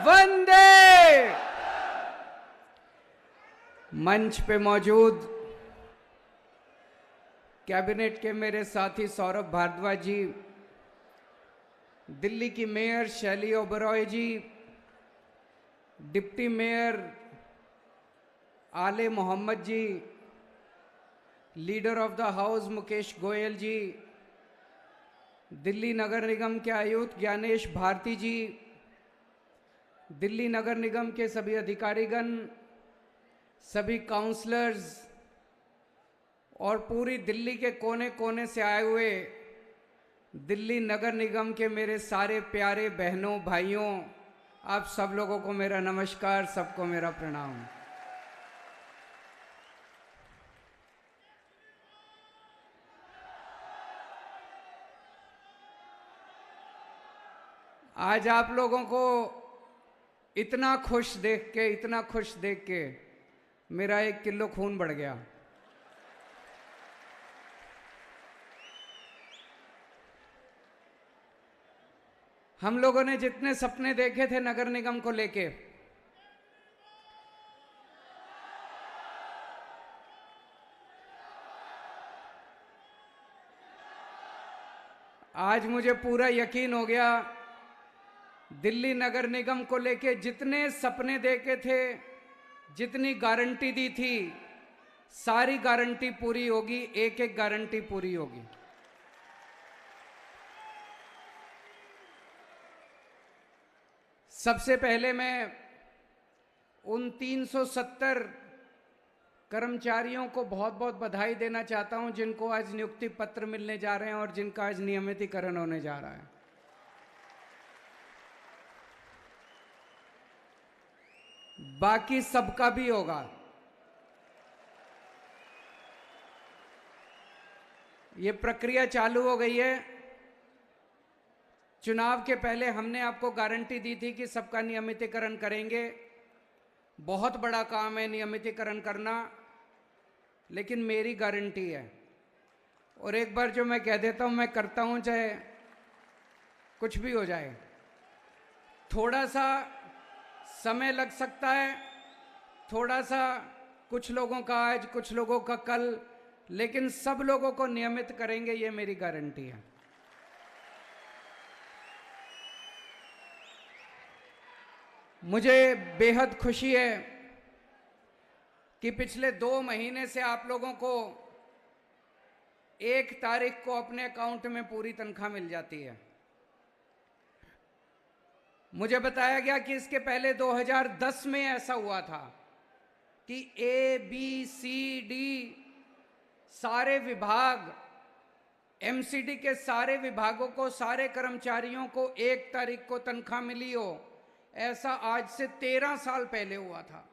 वंदे। मंच पे मौजूद कैबिनेट के मेरे साथी सौरभ भारद्वाज जी, दिल्ली की मेयर शैली ओबरॉय जी, deputy mayor Aaley Mohammad ji, leader of the house Mukesh Goyal ji, Delhi नगर निगम के आयुक्त ज्ञानेश भारती जी, दिल्ली नगर निगम के सभी अधिकारीगण, सभी काउंसलर्स और पूरी दिल्ली के कोने कोने से आए हुए दिल्ली नगर निगम के मेरे सारे प्यारे बहनों भाइयों, आप सब लोगों को मेरा नमस्कार, सबको मेरा प्रणाम। आज आप लोगों को इतना खुश देख के मेरा 1 किलो खून बढ़ गया। हम लोगों ने जितने सपने देखे थे नगर निगम को लेके, आज मुझे पूरा यकीन हो गया, दिल्ली नगर निगम को लेके जितने सपने देखे थे, जितनी गारंटी दी थी, सारी गारंटी पूरी होगी, एक एक गारंटी पूरी होगी। सबसे पहले मैं उन 370 कर्मचारियों को बहुत बहुत बधाई देना चाहता हूं जिनको आज नियुक्ति पत्र मिलने जा रहे हैं और जिनका आज नियमितीकरण होने जा रहा है। बाकी सबका भी होगा। ये प्रक्रिया चालू हो गई है। चुनाव के पहले हमने आपको गारंटी दी थी कि सबका नियमितीकरण करेंगे। बहुत बड़ा काम है नियमितीकरण करना, लेकिन मेरी गारंटी है। और एक बार जो मैं कह देता हूं, मैं करता हूं, चाहे कुछ भी हो जाए। थोड़ा सा समय लग सकता है, थोड़ा सा कुछ लोगों का आज, कुछ लोगों का कल, लेकिन सब लोगों को नियमित करेंगे, ये मेरी गारंटी है। मुझे बेहद खुशी है कि पिछले 2 महीने से आप लोगों को 1 तारीख को अपने अकाउंट में पूरी तनख्वाह मिल जाती है। मुझे बताया गया कि इसके पहले 2010 में ऐसा हुआ था कि ABCD सारे विभाग, MCD के सारे विभागों को, सारे कर्मचारियों को 1 तारीख को तनख्वाह मिली हो। ऐसा आज से 13 साल पहले हुआ था।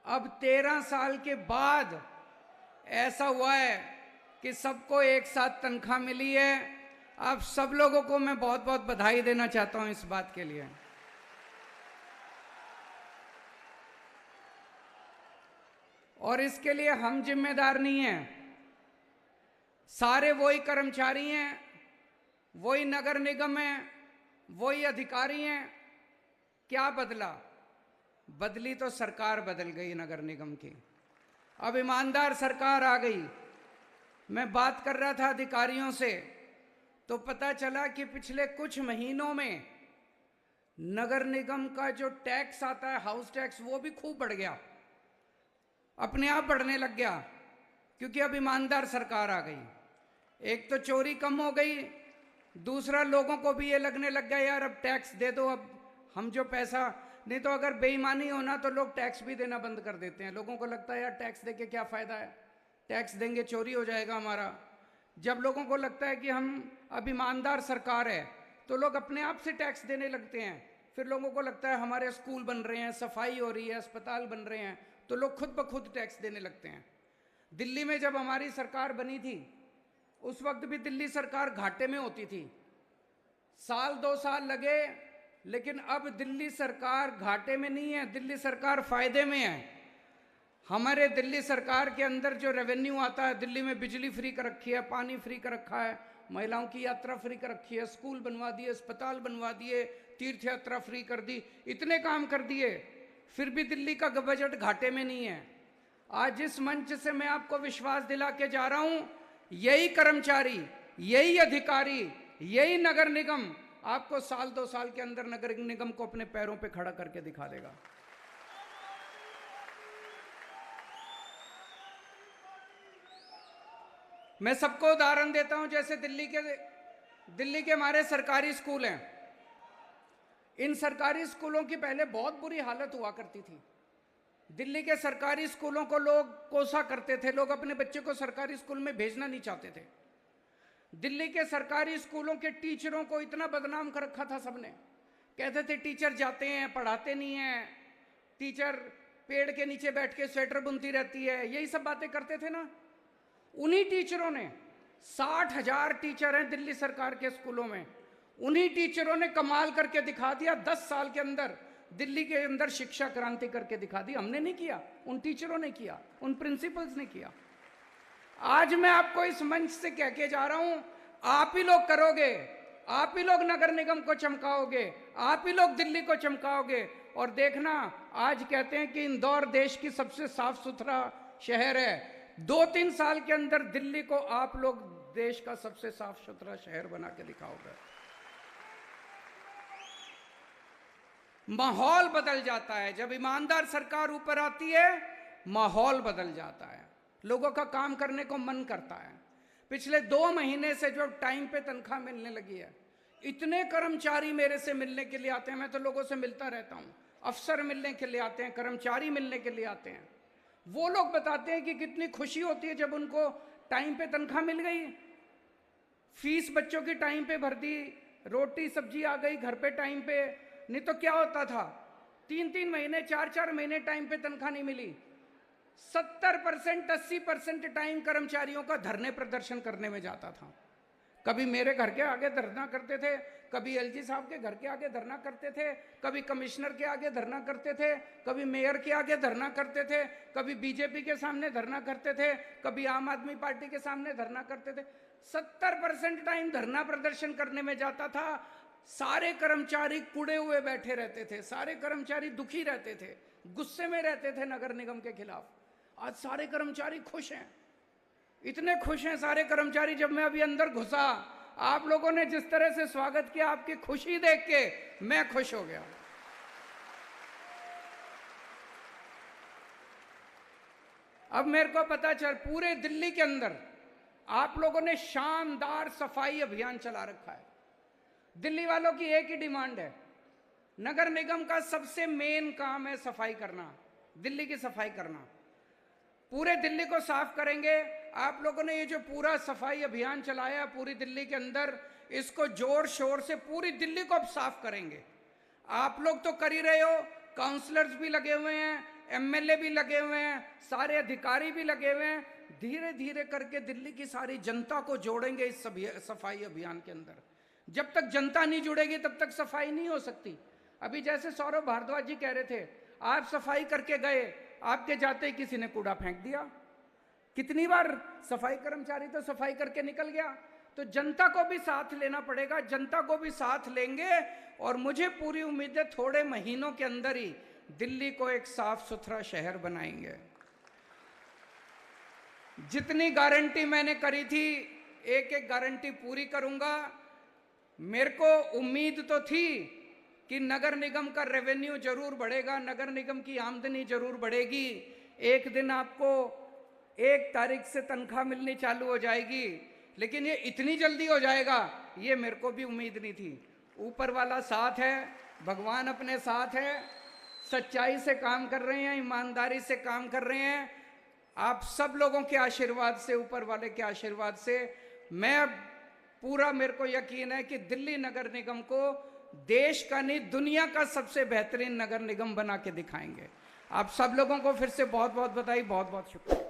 अब 13 साल के बाद ऐसा हुआ है कि सबको एक साथ तनख्वाह मिली है। आप सब लोगों को मैं बहुत बहुत बधाई देना चाहता हूं इस बात के लिए। और इसके लिए हम जिम्मेदार नहीं हैं, सारे वही कर्मचारी हैं, वही नगर निगम है, वही अधिकारी हैं। क्या बदला? बदली तो सरकार बदल गई नगर निगम की। अब ईमानदार सरकार आ गई। मैं बात कर रहा था अधिकारियों से, तो पता चला कि पिछले कुछ महीनों में नगर निगम का जो टैक्स आता है, हाउस टैक्स, वो भी खूब बढ़ गया, अपने आप बढ़ने लग गया, क्योंकि अब ईमानदार सरकार आ गई। एक तो चोरी कम हो गई, दूसरा लोगों को भी ये लगने लग गया यार अब टैक्स दे दो, अब हम जो पैसा, नहीं तो अगर बेईमानी होना तो लोग टैक्स भी देना बंद कर देते हैं। लोगों को लगता है यार टैक्स देके क्या फ़ायदा है, टैक्स देंगे चोरी हो जाएगा हमारा। जब लोगों को लगता है कि हम अब ईमानदार सरकार है, तो लोग अपने आप से टैक्स देने लगते हैं। फिर लोगों को लगता है हमारे स्कूल बन रहे हैं, सफाई हो रही है, अस्पताल बन रहे हैं, तो लोग खुद ब खुद टैक्स देने लगते हैं। दिल्ली में जब हमारी सरकार बनी थी, उस वक्त भी दिल्ली सरकार घाटे में होती थी। 1-2 साल लगे, लेकिन अब दिल्ली सरकार घाटे में नहीं है, दिल्ली सरकार फायदे में है। हमारे दिल्ली सरकार के अंदर जो रेवेन्यू आता है, दिल्ली में बिजली फ्री कर रखी है, पानी फ्री कर रखा है, महिलाओं की यात्रा फ्री कर रखी है, स्कूल बनवा दिए, अस्पताल बनवा दिए, तीर्थ यात्रा फ्री कर दी, इतने काम कर दिए, फिर भी दिल्ली का बजट घाटे में नहीं है। आज इस मंच से मैं आपको विश्वास दिला के जा रहा हूं, यही कर्मचारी, यही अधिकारी, यही नगर निगम आपको साल 2 साल के अंदर नगर निगम को अपने पैरों पे खड़ा करके दिखा देगा। मैं सबको उदाहरण देता हूं, जैसे दिल्ली के हमारे सरकारी स्कूल हैं। इन सरकारी स्कूलों की पहले बहुत बुरी हालत हुआ करती थी। दिल्ली के सरकारी स्कूलों को लोग कोसा करते थे, लोग अपने बच्चे को सरकारी स्कूल में भेजना नहीं चाहते थे। दिल्ली के सरकारी स्कूलों के टीचरों को इतना बदनाम कर रखा था सबने, कहते थे टीचर जाते हैं पढ़ाते नहीं हैं, टीचर पेड़ के नीचे बैठ के स्वेटर बुनती रहती है, यही सब बातें करते थे ना। उन्हीं टीचरों ने, 60,000 टीचर हैं दिल्ली सरकार के स्कूलों में, उन्हीं टीचरों ने कमाल करके दिखा दिया। 10 साल के अंदर दिल्ली के अंदर शिक्षा क्रांति करके दिखा दी। हमने नहीं किया, उन टीचरों ने किया, उन प्रिंसिपल्स ने किया। आज मैं आपको इस मंच से कह के जा रहा हूं, आप ही लोग करोगे, आप ही लोग नगर निगम को चमकाओगे, आप ही लोग दिल्ली को चमकाओगे। और देखना, आज कहते हैं कि इंदौर देश की सबसे साफ सुथरा शहर है, 2-3 साल के अंदर दिल्ली को आप लोग देश का सबसे साफ सुथरा शहर बना के दिखाओगे। माहौल बदल जाता है जब ईमानदार सरकार ऊपर आती है, माहौल बदल जाता है, लोगों का काम करने को मन करता है। पिछले 2 महीने से जो टाइम पे तनख्वाह मिलने लगी है, इतने कर्मचारी मेरे से मिलने के लिए आते हैं। मैं तो लोगों से मिलता रहता हूं, अफसर मिलने के लिए आते हैं, कर्मचारी मिलने के लिए आते हैं। वो लोग बताते हैं कि कितनी खुशी होती है जब उनको टाइम पे तनख्वाह मिल गई, फीस बच्चों की टाइम पे भर दी, रोटी सब्जी आ गई घर पे टाइम पे। नहीं तो क्या होता था, 3-3 महीने 4-4 महीने टाइम पे तनख्वाह नहीं मिली। 70% 80% टाइम कर्मचारियों का धरने प्रदर्शन करने में जाता था। कभी मेरे घर के आगे धरना करते थे, कभी एलजी साहब के घर के आगे धरना करते थे, कभी कमिश्नर के आगे धरना करते थे, कभी मेयर के आगे धरना करते थे, कभी बीजेपी के सामने धरना करते थे, कभी आम आदमी पार्टी के सामने धरना करते थे। 70% टाइम धरना प्रदर्शन करने में जाता था। सारे कर्मचारी कुड़े हुए बैठे रहते थे, सारे कर्मचारी दुखी रहते थे, गुस्से में रहते थे नगर निगम के खिलाफ। आज सारे कर्मचारी खुश हैं, इतने खुश हैं सारे कर्मचारी। जब मैं अभी अंदर घुसा, आप लोगों ने जिस तरह से स्वागत किया, आपकी खुशी देख के मैं खुश हो गया। अब मेरे को पता चल, पूरे दिल्ली के अंदर आप लोगों ने शानदार सफाई अभियान चला रखा है। दिल्ली वालों की एक ही डिमांड है, नगर निगम का सबसे मेन काम है सफाई करना, दिल्ली की सफाई करना। पूरे दिल्ली को साफ करेंगे। आप लोगों ने ये जो पूरा सफाई अभियान चलाया पूरी दिल्ली के अंदर, इसको जोर शोर से पूरी दिल्ली को अब साफ करेंगे। आप लोग तो कर ही रहे हो, काउंसलर्स भी लगे हुए हैं, एमएलए भी लगे हुए हैं, सारे अधिकारी भी लगे हुए हैं। धीरे धीरे करके दिल्ली की सारी जनता को जोड़ेंगे इस सफाई अभियान के अंदर। जब तक जनता नहीं जुड़ेगी तब तक सफाई नहीं हो सकती। अभी जैसे सौरभ भारद्वाज जी कह रहे थे, आप सफाई करके गए, आपके जाते ही किसी ने कूड़ा फेंक दिया। कितनी बार सफाई कर्मचारी तो सफाई करके निकल गया। तो जनता को भी साथ लेना पड़ेगा, जनता को भी साथ लेंगे और मुझे पूरी उम्मीद है थोड़े महीनों के अंदर ही दिल्ली को एक साफ सुथरा शहर बनाएंगे। जितनी गारंटी मैंने करी थी, एक एक गारंटी पूरी करूंगा। मेरे को उम्मीद तो थी कि नगर निगम का रेवेन्यू जरूर बढ़ेगा, नगर निगम की आमदनी जरूर बढ़ेगी। एक दिन आपको 1 तारीख से तनख्वाह मिलनी चालू हो जाएगी, लेकिन ये इतनी जल्दी हो जाएगा ये मेरे को भी उम्मीद नहीं थी। ऊपर वाला साथ है, भगवान अपने साथ है, सच्चाई से काम कर रहे हैं, ईमानदारी से काम कर रहे हैं। आप सब लोगों के आशीर्वाद से, ऊपर वाले के आशीर्वाद से मैं पूरा, मेरे को यकीन है कि दिल्ली नगर निगम को देश का नहीं दुनिया का सबसे बेहतरीन नगर निगम बना के दिखाएंगे। आप सब लोगों को फिर से बहुत बहुत बधाई, बहुत बहुत शुक्रिया।